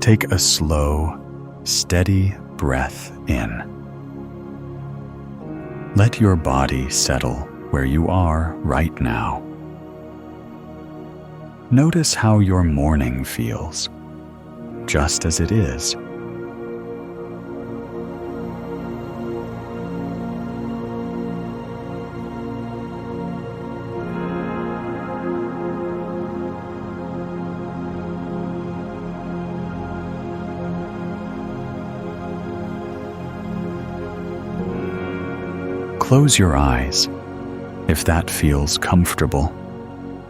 Take a slow, steady breath in. Let your body settle where you are right now. Notice how your morning feels, just as it is. Close your eyes, if that feels comfortable,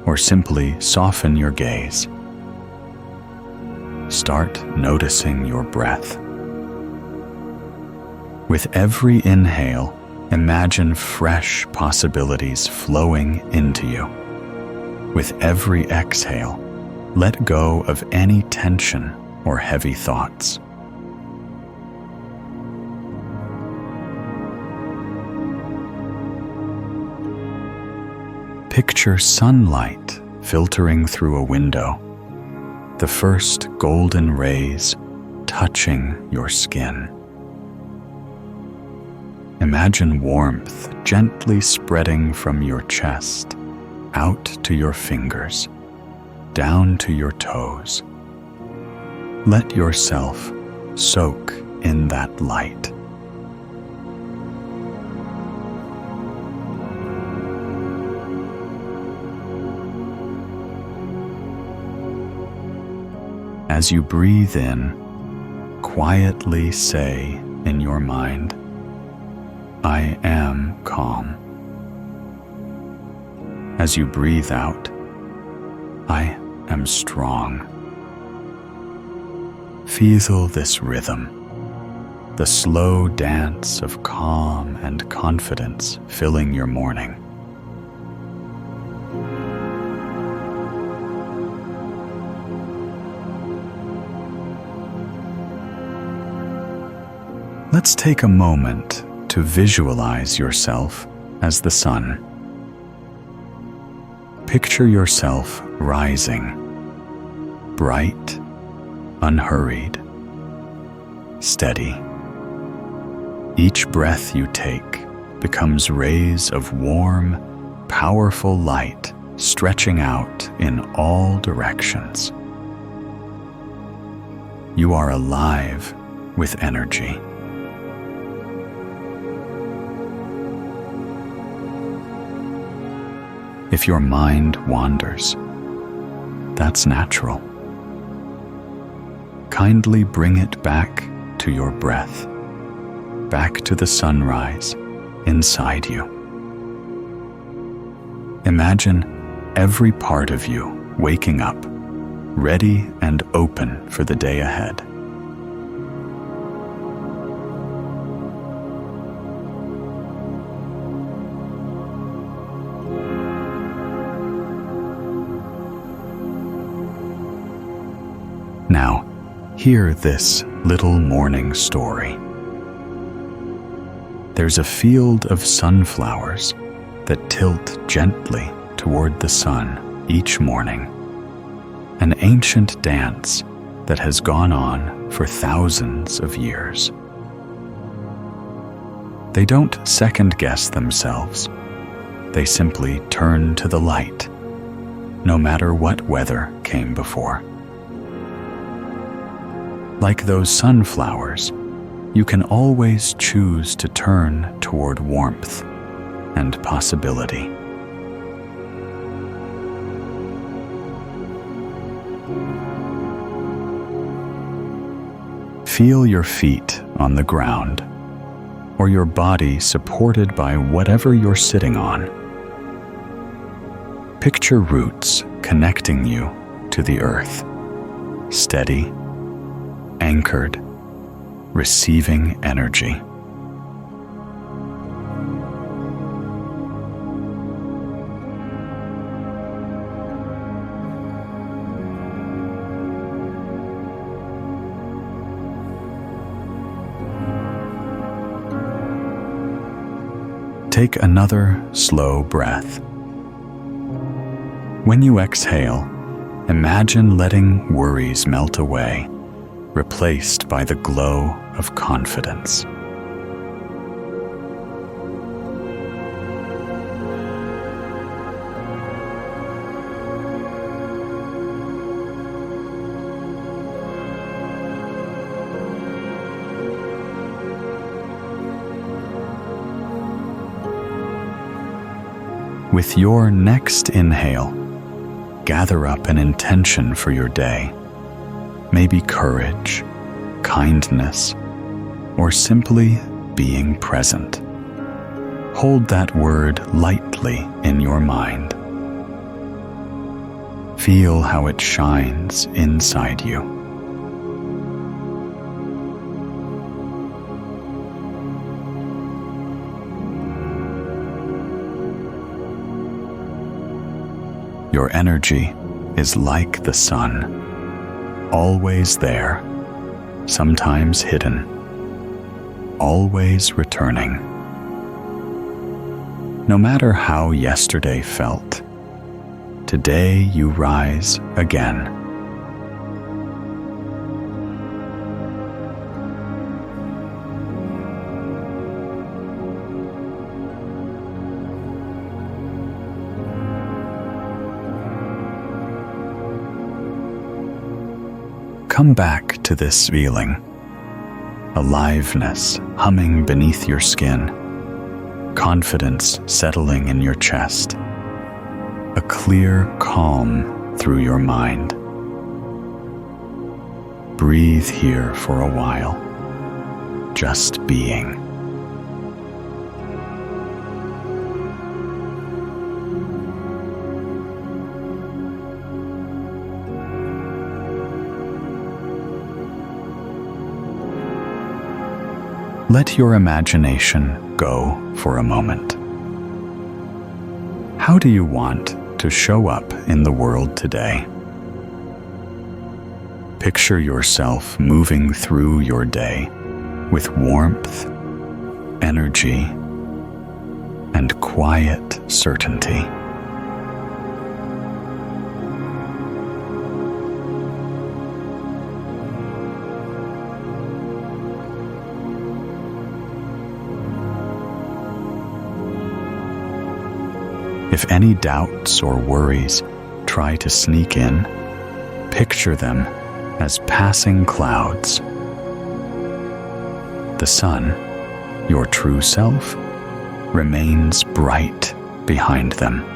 or simply soften your gaze. Start noticing your breath. With every inhale, imagine fresh possibilities flowing into you. With every exhale, let go of any tension or heavy thoughts. Picture sunlight filtering through a window, the first golden rays touching your skin. Imagine warmth gently spreading from your chest, out to your fingers, down to your toes. Let yourself soak in that light. As you breathe in, quietly say in your mind, "I am calm." As you breathe out, "I am strong." Feel this rhythm, the slow dance of calm and confidence filling your morning. Let's take a moment to visualize yourself as the sun. Picture yourself rising, bright, unhurried, steady. Each breath you take becomes rays of warm, powerful light stretching out in all directions. You are alive with energy. If your mind wanders, that's natural. Kindly bring it back to your breath, back to the sunrise inside you. Imagine every part of you waking up, ready and open for the day ahead. Now, hear this little morning story. There's a field of sunflowers that tilt gently toward the sun each morning, an ancient dance that has gone on for thousands of years. They don't second-guess themselves. They simply turn to the light, no matter what weather came before. Like those sunflowers, you can always choose to turn toward warmth and possibility. Feel your feet on the ground, or your body supported by whatever you're sitting on. Picture roots connecting you to the earth, steady, anchored, receiving energy. Take another slow breath. When you exhale, imagine letting worries melt away replaced by the glow of confidence. With your next inhale, gather up an intention for your day. Maybe courage, kindness, or simply being present. Hold that word lightly in your mind. Feel how it shines inside you. Your energy is like the sun, always there, sometimes hidden, always returning. No matter how yesterday felt, today you rise again. Come back to this feeling, aliveness humming beneath your skin, confidence settling in your chest, a clear calm through your mind. Breathe here for a while, just being. Let your imagination go for a moment. How do you want to show up in the world today? Picture yourself moving through your day with warmth, energy, and quiet certainty. If any doubts or worries try to sneak in, picture them as passing clouds. The sun, your true self, remains bright behind them.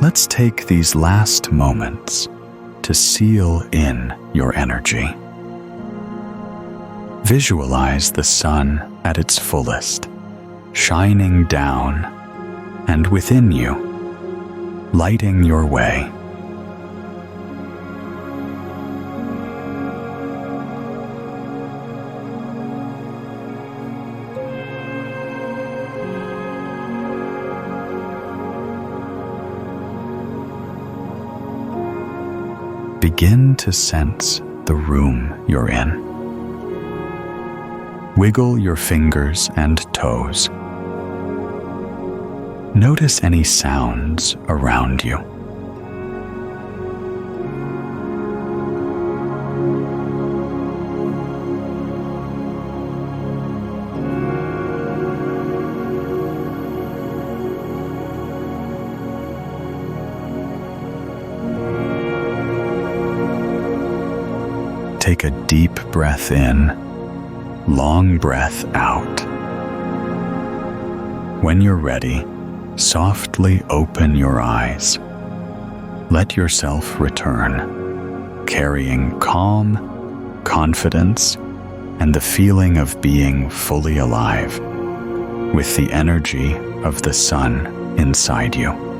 Let's take these last moments to seal in your energy. Visualize the sun at its fullest, shining down and within you, lighting your way. Begin to sense the room you're in. Wiggle your fingers and toes. Notice any sounds around you. Take a deep breath in, long breath out. When you're ready, softly open your eyes. Let yourself return, carrying calm, confidence, and the feeling of being fully alive, with the energy of the sun inside you.